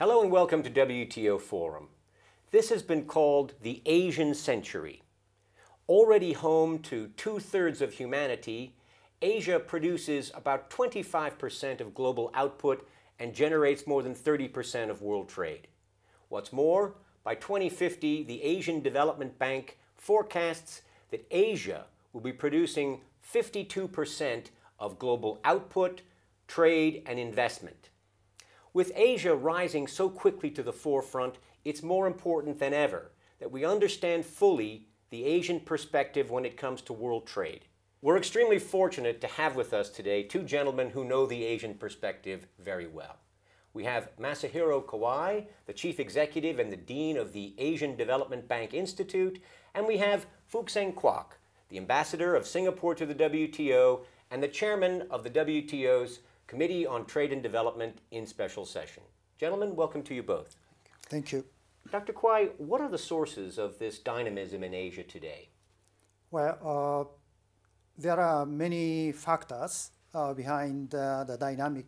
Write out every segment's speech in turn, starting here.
Hello and welcome to WTO Forum. This has been called the Asian Century. Already home to 2/3 of humanity, Asia produces about 25% of global output and generates more than 30% of world trade. What's more, by 2050, the Asian Development Bank forecasts that Asia will be producing 52% of global output, trade, and investment. With Asia rising so quickly to the forefront, it's more important than ever that we understand fully the Asian perspective when it comes to world trade. We're extremely fortunate to have with us today two gentlemen who know the Asian perspective very well. We have Masahiro Kawai, the Chief Executive and the Dean of the Asian Development Bank Institute, and we have Fook Seng, the Ambassador of Singapore to the WTO and the Chairman of the WTO's Committee on Trade and Development in special session. Gentlemen, welcome to you both. Thank you. Dr. Kawai, what are the sources of this dynamism in Asia today? Well, there are many factors behind the dynamic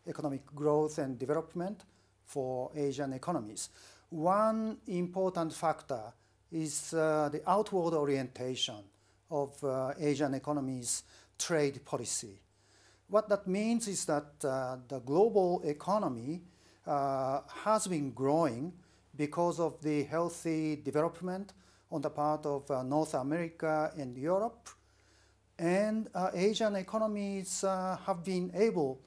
economic growth and development for Asian economies. One important factor is the outward orientation of Asian economies' trade policy. What that means is that the global economy has been growing because of the healthy development on the part of North America and Europe. And Asian economies have been able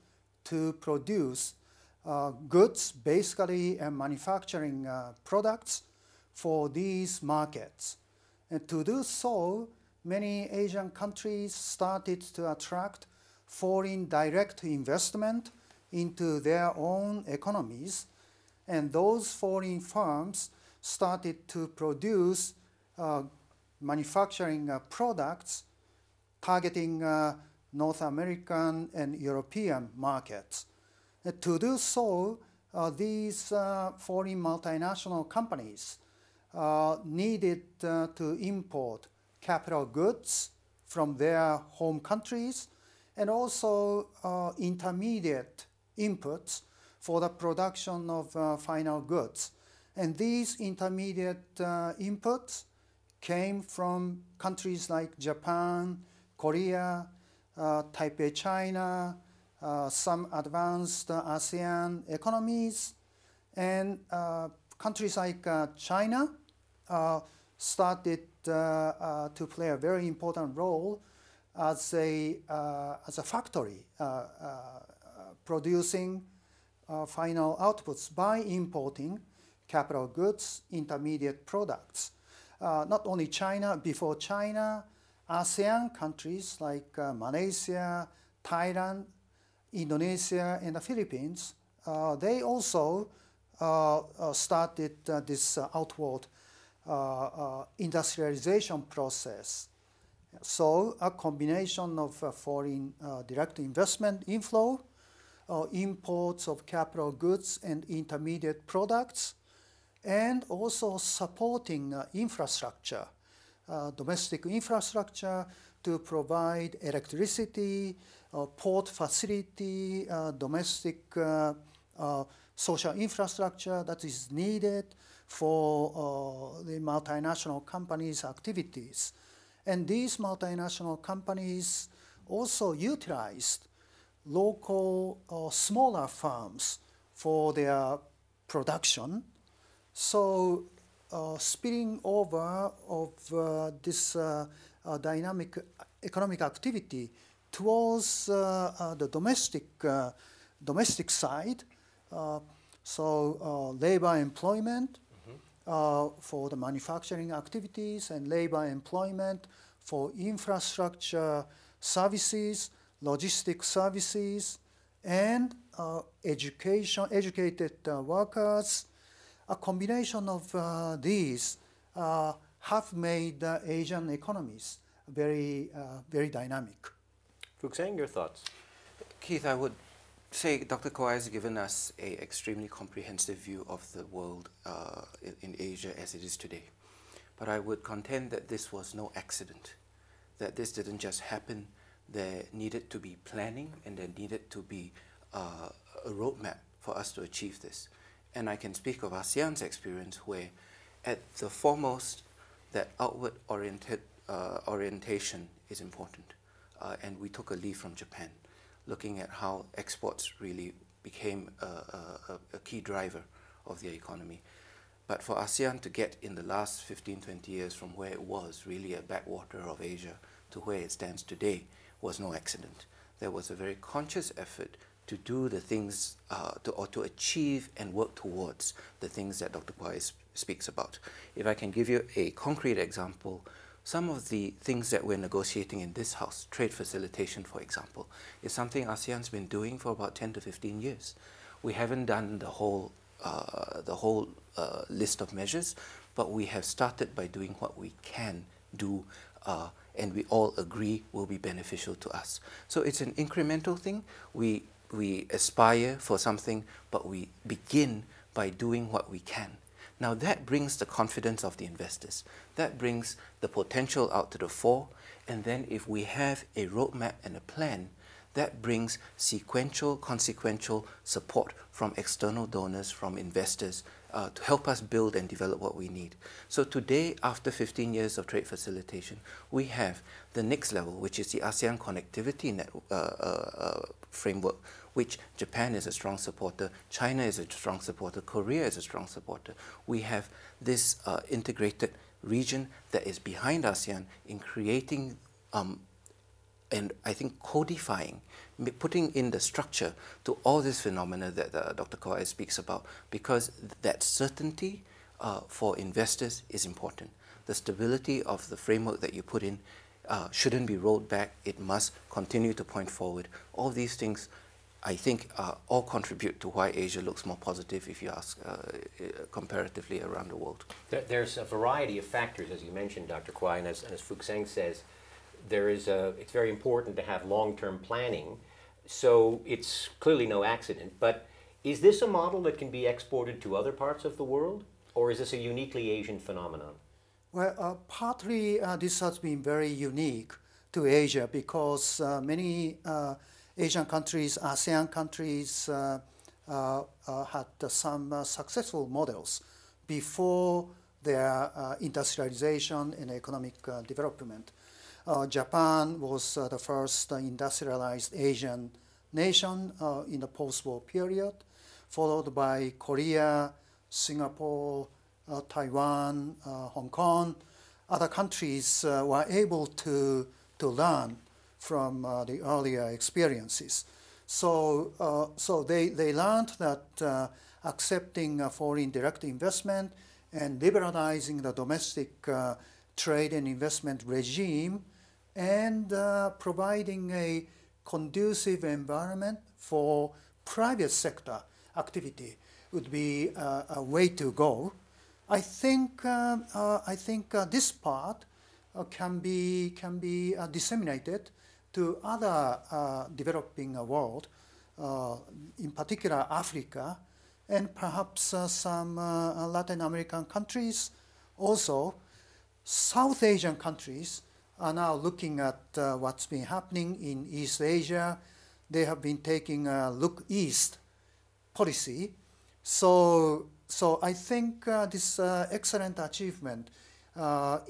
to produce goods, basically manufacturing products for these markets. And to do so, many Asian countries started to attract foreign direct investment into their own economies, and those foreign firms started to produce manufacturing products targeting North American and European markets. To do so, these foreign multinational companies needed to import capital goods from their home countries and also intermediate inputs for the production of final goods. And these intermediate inputs came from countries like Japan, Korea, Taipei, China, some advanced ASEAN economies, and countries like China started to play a very important role as a factory producing final outputs by importing capital goods, intermediate products. Not only China, before China, ASEAN countries like Malaysia, Thailand, Indonesia, and the Philippines, they also started this outward industrialization process. So a combination of foreign direct investment inflow, imports of capital goods and intermediate products, and also supporting infrastructure, domestic infrastructure to provide electricity, port facility, domestic social infrastructure that is needed for the multinational companies' activities. And these multinational companies also utilized local or smaller firms for their production. So spilling over of this dynamic economic activity towards the domestic side, labor employment for the manufacturing activities and labor employment for infrastructure services, logistic services, and educated workers. A combination of these have made Asian economies very dynamic. Fook Seng, your thoughts? Keith, I would say Dr. Kawai has given us an extremely comprehensive view of the world in Asia as it is today. But I would contend that this was no accident, that this didn't just happen. There needed to be planning and there needed to be a roadmap for us to achieve this. And I can speak of ASEAN's experience where at the foremost, that outward orientation is important. And we took a leaf from Japan, looking at how exports really became a key driver of the economy. But for ASEAN to get in the last 15, 20 years from where it was really a backwater of Asia to where it stands today was no accident. There was a very conscious effort to do the things, to achieve and work towards the things that Dr. Kawai speaks about. If I can give you a concrete example, some of the things that we're negotiating in this house, trade facilitation, for example, is something ASEAN's been doing for about 10 to 15 years. We haven't done the whole list of measures, but we have started by doing what we can do, and we all agree will be beneficial to us. So it's an incremental thing. We aspire for something, but we begin by doing what we can. Now that brings the confidence of the investors. That brings the potential out to the fore. And then if we have a roadmap and a plan, that brings sequential, consequential support from external donors, from investors, to help us build and develop what we need. So today, after 15 years of trade facilitation, we have the next level, which is the ASEAN Connectivity Framework, which Japan is a strong supporter, China is a strong supporter, Korea is a strong supporter. We have this integrated region that is behind ASEAN in creating and I think codifying, putting in the structure to all this phenomena that Dr. Kawai speaks about, because that certainty for investors is important. The stability of the framework that you put in shouldn't be rolled back. It must continue to point forward. All these things, I think, all contribute to why Asia looks more positive, if you ask, comparatively around the world. There's a variety of factors, as you mentioned, Dr. Kawai, and as Fook Seng says, it's very important to have long-term planning, so it's clearly no accident. But is this a model that can be exported to other parts of the world, or is this a uniquely Asian phenomenon? Well, partly this has been very unique to Asia because many Asian countries, ASEAN countries, had some successful models before their industrialization and economic development. Japan was the first industrialized Asian nation in the post-war period, followed by Korea, Singapore, Taiwan, Hong Kong. Other countries were able to learn from the earlier experiences. So they learned that accepting foreign direct investment and liberalizing the domestic trade and investment regime and providing a conducive environment for private sector activity would be a way to go. I think this part can be disseminated to other developing world, in particular Africa, and perhaps some Latin American countries. Also, South Asian countries are now looking at what's been happening in East Asia. They have been taking a look east policy. So I think this excellent achievement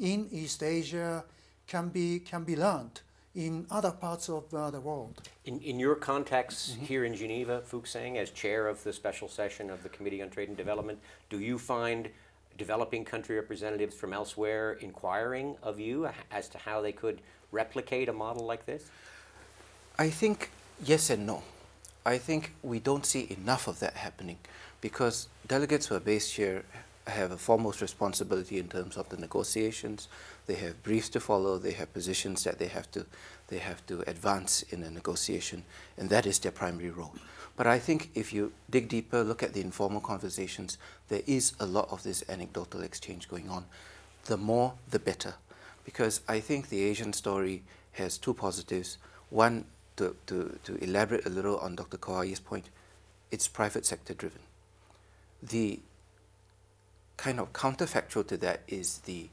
in East Asia can be learned in other parts of the world. In your context here in Geneva, Fook Seng, as chair of the special session of the Committee on Trade and Development, do you find developing country representatives from elsewhere inquiring of you as to how they could replicate a model like this? I think yes and no. I think we don't see enough of that happening because delegates who are based here have a foremost responsibility in terms of the negotiations. They have briefs to follow, they have positions that they have to advance in a negotiation, and that is their primary role. But I think if you dig deeper, look at the informal conversations, there is a lot of this anecdotal exchange going on. The more, the better. Because I think the Asian story has two positives. One, to elaborate a little on Dr. Kawai's point, it's private sector driven. The kind of counterfactual to that is the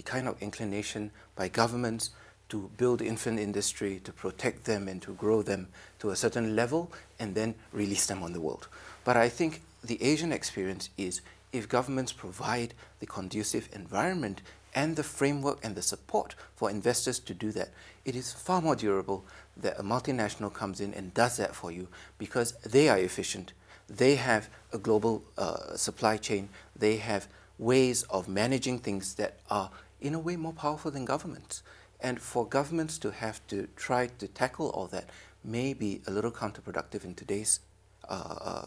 kind of inclination by governments to build infant industry, to protect them and to grow them to a certain level and then release them on the world. But I think the Asian experience is if governments provide the conducive environment and the framework and the support for investors to do that, it is far more durable that a multinational comes in and does that for you because they are efficient. They have a global supply chain. They have ways of managing things that are, in a way, more powerful than governments. And for governments to have to try to tackle all that may be a little counterproductive in today's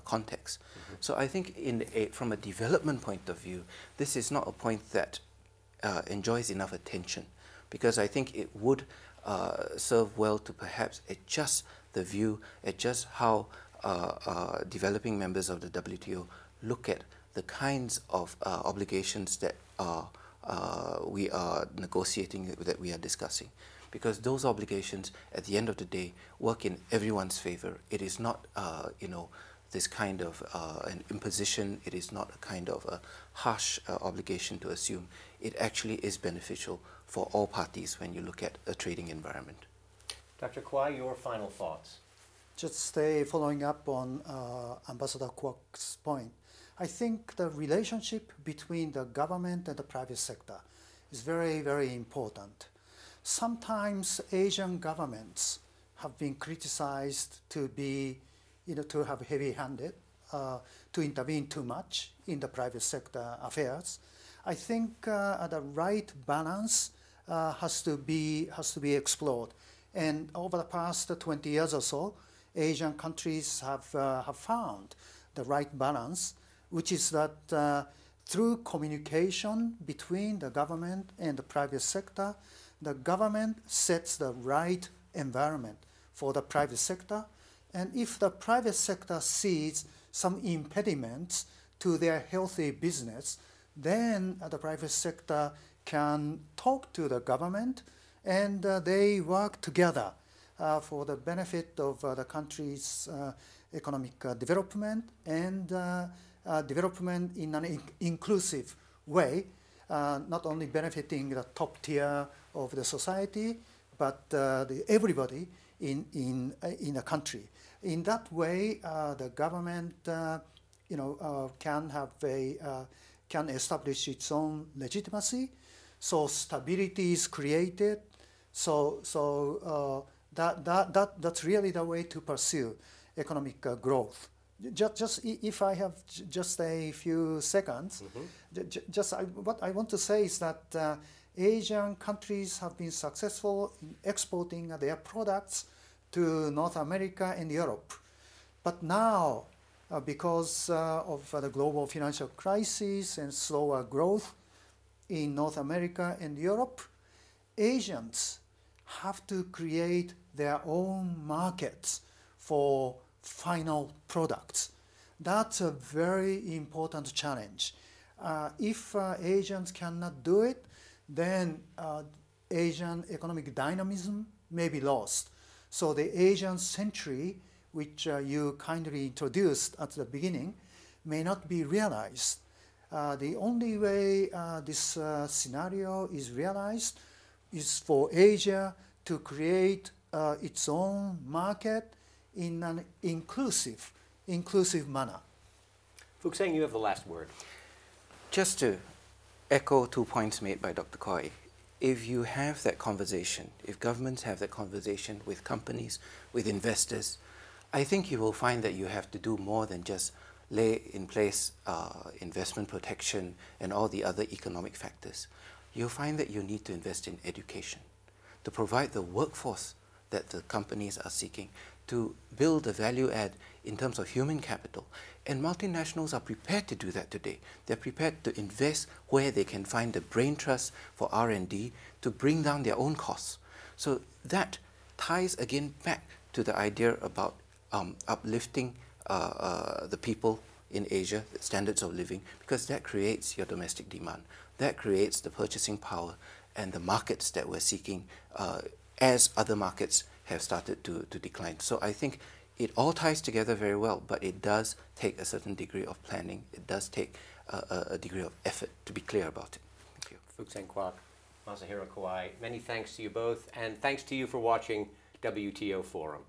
context. Mm-hmm. So I think from a development point of view, this is not a point that enjoys enough attention, because I think it would serve well to perhaps adjust the view, adjust how developing members of the WTO look at the kinds of obligations that we are negotiating, that we are discussing. Because those obligations, at the end of the day, work in everyone's favor. It is not, this kind of an imposition. It is not a kind of a harsh obligation to assume. It actually is beneficial for all parties when you look at a trading environment. Dr. Kawai, your final thoughts? Just following up on Ambassador Kwok's point, I think the relationship between the government and the private sector is very, very important. Sometimes Asian governments have been criticized to be, to have heavy-handed, to intervene too much in the private sector affairs. I think the right balance has to be explored. And over the past 20 years or so, Asian countries have found the right balance, which is that through communication between the government and the private sector, the government sets the right environment for the private sector. And if the private sector sees some impediments to their healthy business, then the private sector can talk to the government, and they work together for the benefit of the country's economic development and development in an inclusive way, not only benefiting the top tier of the society, but everybody in a country. In that way, the government, can establish its own legitimacy. So stability is created. So that's really the way to pursue economic growth. Just if I have just a few seconds, what I want to say is that Asian countries have been successful in exporting their products to North America and Europe. But now, because of the global financial crisis and slower growth in North America and Europe, Asians have to create their own markets for final products. That's a very important challenge. If Asians cannot do it, then Asian economic dynamism may be lost. So the Asian century, which you kindly introduced at the beginning, may not be realized. The only way this scenario is realized is for Asia to create its own market in an inclusive manner. Fook Seng, you have the last word. Just to echo 2 points made by Dr. Kawai, if you have that conversation, if governments have that conversation with companies, with investors, I think you will find that you have to do more than just lay in place investment protection and all the other economic factors. You'll find that you need to invest in education, to provide the workforce that the companies are seeking, to build a value add in terms of human capital. And multinationals are prepared to do that today. They're prepared to invest where they can find the brain trust for R&D to bring down their own costs. So that ties again back to the idea about uplifting the people in Asia, the standards of living, because that creates your domestic demand. That creates the purchasing power and the markets that we're seeking as other markets have started to decline. So I think it all ties together very well, but it does take a certain degree of planning. It does take a degree of effort to be clear about it. Thank you. Fook Seng Kwok, Masahiro Kawai, many thanks to you both, and thanks to you for watching WTO Forum.